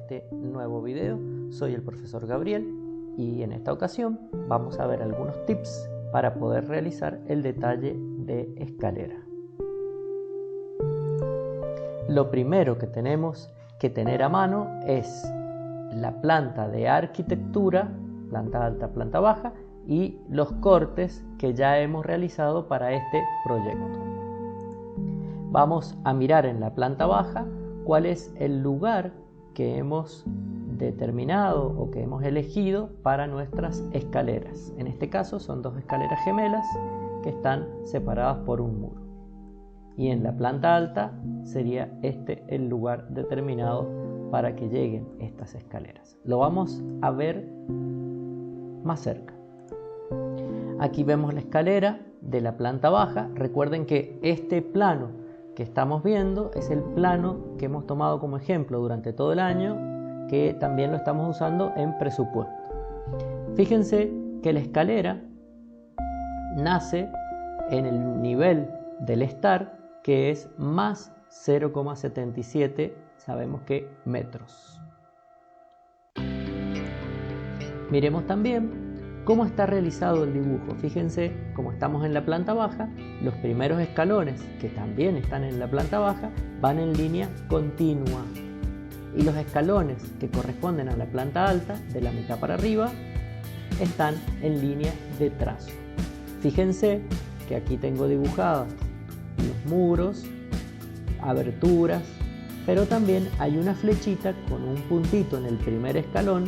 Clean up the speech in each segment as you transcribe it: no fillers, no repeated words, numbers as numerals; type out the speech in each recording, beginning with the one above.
este nuevo video. Soy el profesor Gabriel y en esta ocasión vamos a ver algunos tips para poder realizar el detalle de escalera. Lo primero que tenemos que tener a mano es la planta de arquitectura, planta alta, planta baja, y los cortes que ya hemos realizado para este proyecto. Vamos a mirar en la planta baja cuál es el lugar que hemos determinado o que hemos elegido para nuestras escaleras. En este caso son dos escaleras gemelas que están separadas por un muro. Y en la planta alta sería este el lugar determinado para que lleguen estas escaleras. Lo vamos a ver más cerca. Aquí vemos la escalera de la planta baja. Recuerden que este plano que estamos viendo es el plano que hemos tomado como ejemplo durante todo el año, que también lo estamos usando en presupuesto. Fíjense que la escalera nace en el nivel del estar, que es más 0,77, sabemos que metros. Miremos también cómo está realizado el dibujo. Fíjense, como estamos en la planta baja, los primeros escalones, que también están en la planta baja, van en línea continua. Y los escalones que corresponden a la planta alta, de la mitad para arriba, están en línea de trazo. Fíjense que aquí tengo dibujadas los muros, aberturas, pero también hay una flechita con un puntito en el primer escalón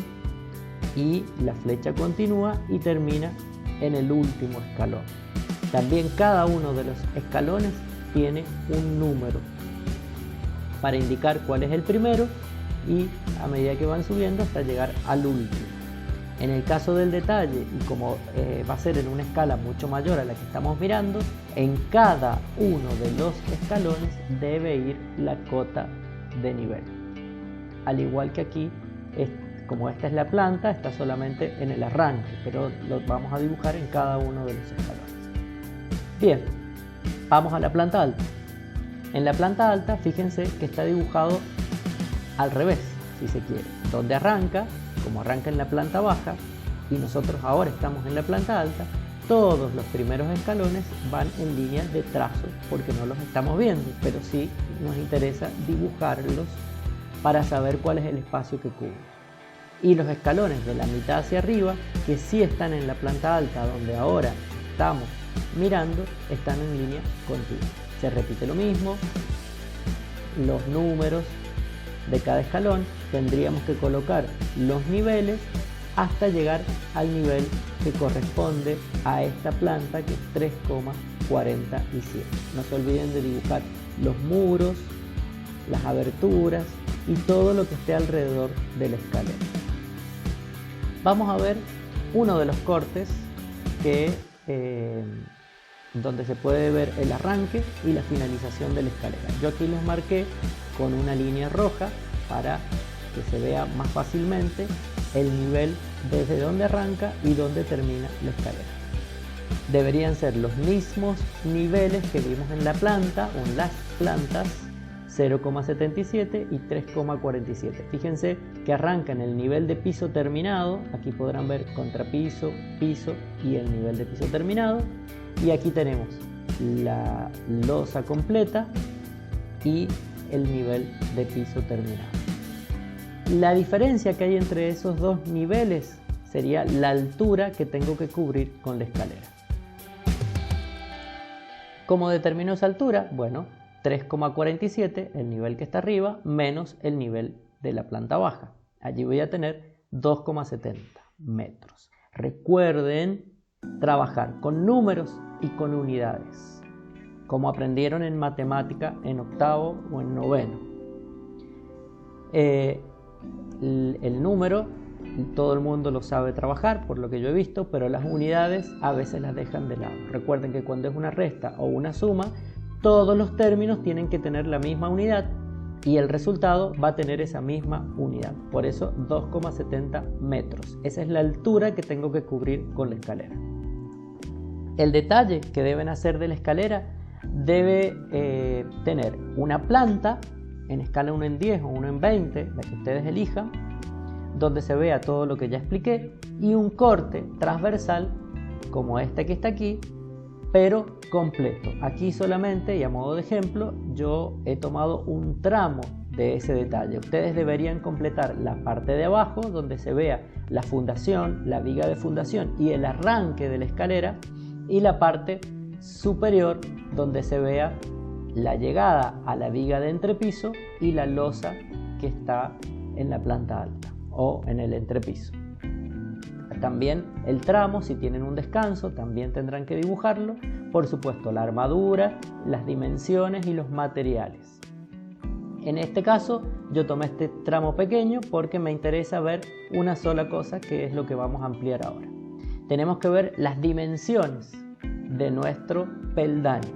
y la flecha continúa y termina en el último escalón. También cada uno de los escalones tiene un número para indicar cuál es el primero y a medida que van subiendo hasta llegar al último. En el caso del detalle, y como va a ser en una escala mucho mayor a la que estamos mirando, en cada uno de los escalones debe ir la cota de nivel. Al igual que aquí, como esta es la planta, está solamente en el arranque, pero lo vamos a dibujar en cada uno de los escalones. Bien, vamos a la planta alta. En la planta alta, fíjense que está dibujado al revés, si se quiere. Donde arranca, como arranca en la planta baja, y nosotros ahora estamos en la planta alta, todos los primeros escalones van en línea de trazo, porque no los estamos viendo, pero sí nos interesa dibujarlos para saber cuál es el espacio que cubre. Y los escalones de la mitad hacia arriba, que sí están en la planta alta, donde ahora estamos mirando, están en línea continua. Se repite lo mismo, los números de cada escalón, tendríamos que colocar los niveles hasta llegar al nivel que corresponde a esta planta, que es 3,47. No se olviden de dibujar los muros, las aberturas y todo lo que esté alrededor de la escalera. Vamos a ver uno de los cortes donde se puede ver el arranque y la finalización de la escalera. Yo aquí los marqué con una línea roja para que se vea más fácilmente el nivel desde donde arranca y donde termina la escalera. Deberían ser los mismos niveles que vimos en la planta o en las plantas 0,77 y 3,47. Fíjense que arranca en el nivel de piso terminado. Aquí podrán ver contrapiso, piso y el nivel de piso terminado. Y aquí tenemos la losa completa y el nivel de piso terminado. La diferencia que hay entre esos dos niveles sería la altura que tengo que cubrir con la escalera. ¿Cómo determino esa altura? Bueno, 3,47, el nivel que está arriba, menos el nivel de la planta baja. Allí voy a tener 2,70 metros. Recuerden trabajar con números y con unidades, como aprendieron en matemática en octavo o en noveno. El número, todo el mundo lo sabe trabajar, por lo que yo he visto, pero las unidades a veces las dejan de lado. Recuerden que cuando es una resta o una suma, todos los términos tienen que tener la misma unidad y el resultado va a tener esa misma unidad. Por eso 2,70 metros. Esa es la altura que tengo que cubrir con la escalera. El detalle que deben hacer de la escalera debe tener una planta en escala 1 en 10 o 1 en 20, la que ustedes elijan, donde se vea todo lo que ya expliqué, y un corte transversal como este que está aquí, pero completo. Aquí solamente, y a modo de ejemplo, yo he tomado un tramo de ese detalle. Ustedes deberían completar la parte de abajo, donde se vea la fundación, la viga de fundación y el arranque de la escalera, y la parte superior, donde se vea la llegada a la viga de entrepiso y la losa que está en la planta alta o en el entrepiso. También el tramo, si tienen un descanso, también tendrán que dibujarlo. Por supuesto, la armadura, las dimensiones y los materiales. En este caso, yo tomé este tramo pequeño porque me interesa ver una sola cosa, que es lo que vamos a ampliar ahora. Tenemos que ver las dimensiones de nuestro peldaño.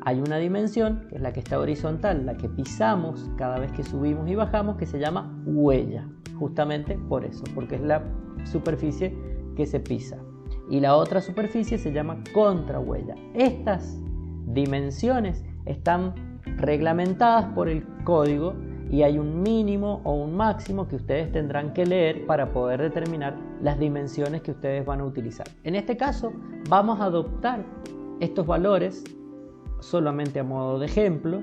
Hay una dimensión, que es la que está horizontal, la que pisamos cada vez que subimos y bajamos, que se llama huella. Justamente por eso, porque es la superficie que se pisa. Y la otra superficie se llama contrahuella. Estas dimensiones están reglamentadas por el código y hay un mínimo o un máximo que ustedes tendrán que leer para poder determinar las dimensiones que ustedes van a utilizar. En este caso vamos a adoptar estos valores solamente a modo de ejemplo,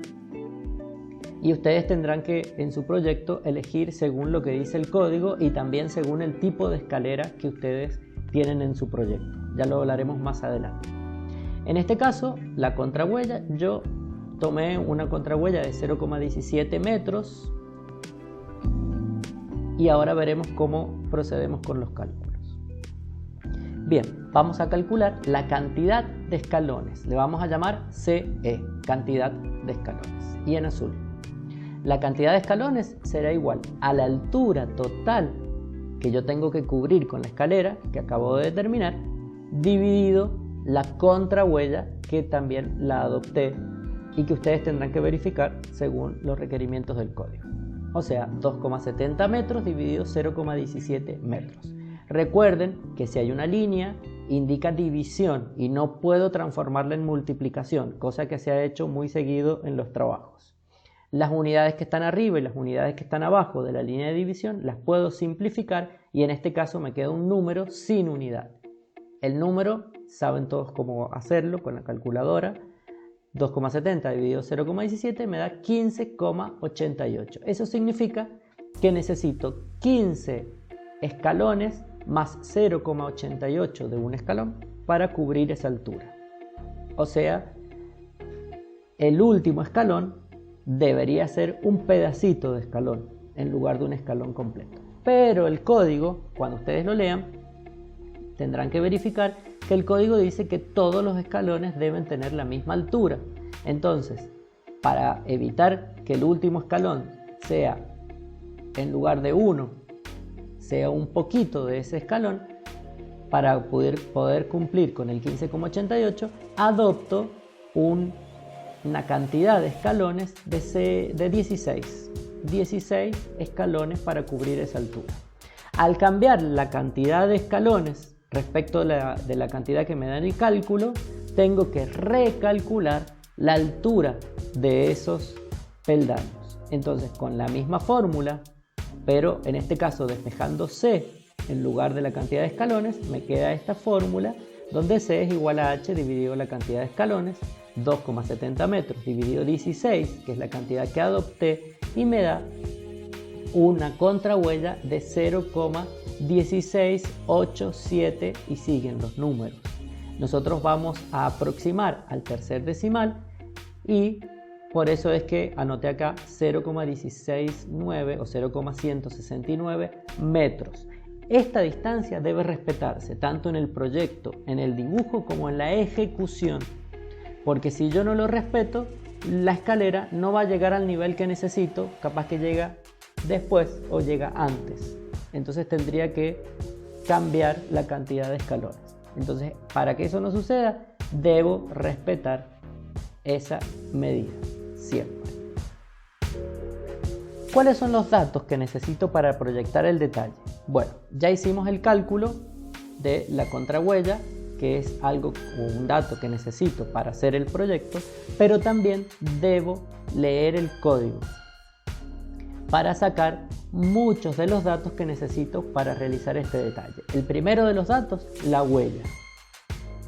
y ustedes tendrán que en su proyecto elegir según lo que dice el código y también según el tipo de escalera que ustedes tienen en su proyecto. Ya lo hablaremos más adelante. En este caso, la contrahuella, yo tomé una contrahuella de 0,17 metros y ahora veremos cómo procedemos con los cálculos. Bien, vamos a calcular la cantidad de escalones. Le vamos a llamar CE, cantidad de escalones, y en azul. La cantidad de escalones será igual a la altura total que yo tengo que cubrir con la escalera que acabo de determinar, dividido la contrahuella que también la adopté y que ustedes tendrán que verificar según los requerimientos del código. O sea, 2,70 metros dividido 0,17 metros. Recuerden que si hay una línea, indica división y no puedo transformarla en multiplicación, cosa que se ha hecho muy seguido en los trabajos. Las unidades que están arriba y las unidades que están abajo de la línea de división las puedo simplificar y en este caso me queda un número sin unidad. El número, saben todos cómo hacerlo con la calculadora, 2,70 dividido 0,17 me da 15,88. Eso significa que necesito 15 escalones más 0,88 de un escalón para cubrir esa altura. O sea, el último escalón debería ser un pedacito de escalón en lugar de un escalón completo. Pero el código, cuando ustedes lo lean, tendrán que verificar que el código dice que todos los escalones deben tener la misma altura. Entonces, para evitar que el último escalón sea, en lugar de 1, sea un poquito de ese escalón, para poder cumplir con el 15,88, adopto una cantidad de escalones de 16 escalones para cubrir esa altura. Al cambiar la cantidad de escalones respecto de la cantidad que me da en el cálculo, tengo que recalcular la altura de esos peldaños. Entonces, con la misma fórmula, pero en este caso despejando C en lugar de la cantidad de escalones, me queda esta fórmula donde C es igual a H dividido la cantidad de escalones, 2,70 metros dividido 16, que es la cantidad que adopté, y me da una contrahuella de 0,1687 y siguen los números. Nosotros vamos a aproximar al tercer decimal y por eso es que anoté acá 0,169 o 0,169 metros. Esta distancia debe respetarse tanto en el proyecto, en el dibujo como en la ejecución, porque si yo no lo respeto, la escalera no va a llegar al nivel que necesito, capaz que llega después o llega antes. Entonces tendría que cambiar la cantidad de escalones. Entonces, para que eso no suceda, debo respetar esa medida siempre. ¿Cuáles son los datos que necesito para proyectar el detalle? Bueno, ya hicimos el cálculo de la contrahuella, que es algo o un dato que necesito para hacer el proyecto, pero también debo leer el código. para sacar muchos de los datos que necesito para realizar este detalle. El primero de los datos, la huella.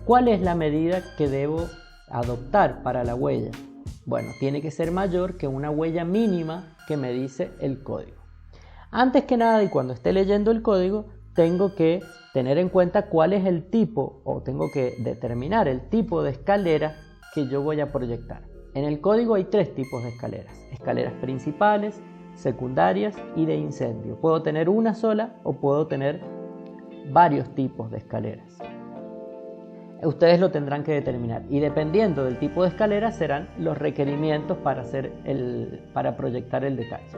¿Cuál es la medida que debo adoptar para la huella? Bueno, tiene que ser mayor que una huella mínima que me dice el código. Antes que nada, y cuando esté leyendo el código, tengo que tener en cuenta cuál es el tipo, o tengo que determinar el tipo de escalera que yo voy a proyectar. En el código hay 3 tipos de escaleras: escaleras principales, secundarias y de incendio. Puedo tener una sola o puedo tener varios tipos de escaleras. Ustedes lo tendrán que determinar, y dependiendo del tipo de escalera serán los requerimientos para proyectar el detalle.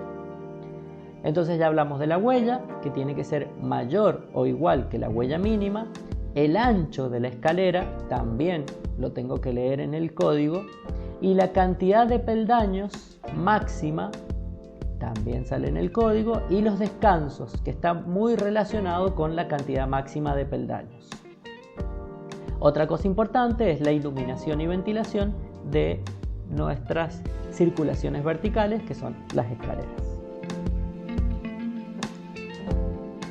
Entonces ya hablamos de la huella, que tiene que ser mayor o igual que la huella mínima. El ancho de la escalera también lo tengo que leer en el código, y la cantidad de peldaños máxima también sale en el código, y los descansos, que está muy relacionado con la cantidad máxima de peldaños. Otra cosa importante es la iluminación y ventilación de nuestras circulaciones verticales, que son las escaleras.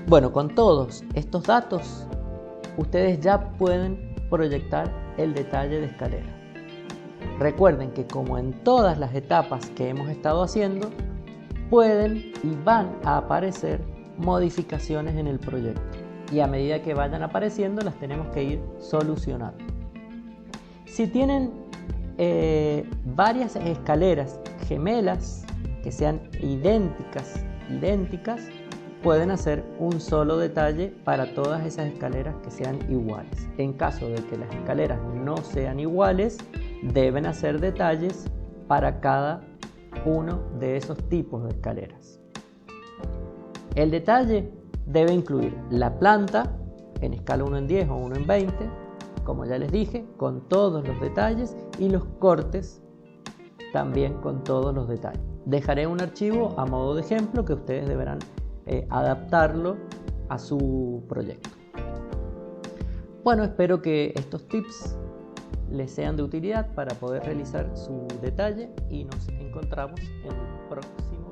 Bueno, con todos estos datos, ustedes ya pueden proyectar el detalle de escalera. Recuerden que, como en todas las etapas que hemos estado haciendo, pueden y van a aparecer modificaciones en el proyecto, y a medida que vayan apareciendo las tenemos que ir solucionando. Si tienen varias escaleras gemelas que sean idénticas, pueden hacer un solo detalle para todas esas escaleras que sean iguales. En caso de que las escaleras no sean iguales, deben hacer detalles para cada uno de esos tipos de escaleras. El detalle debe incluir la planta en escala 1 en 10 o 1 en 20, como ya les dije, con todos los detalles, y los cortes también con todos los detalles. Dejaré un archivo a modo de ejemplo que ustedes deberán adaptarlo a su proyecto. Bueno, espero que estos tips les sean de utilidad para poder realizar su detalle, y nos encontramos en el próximo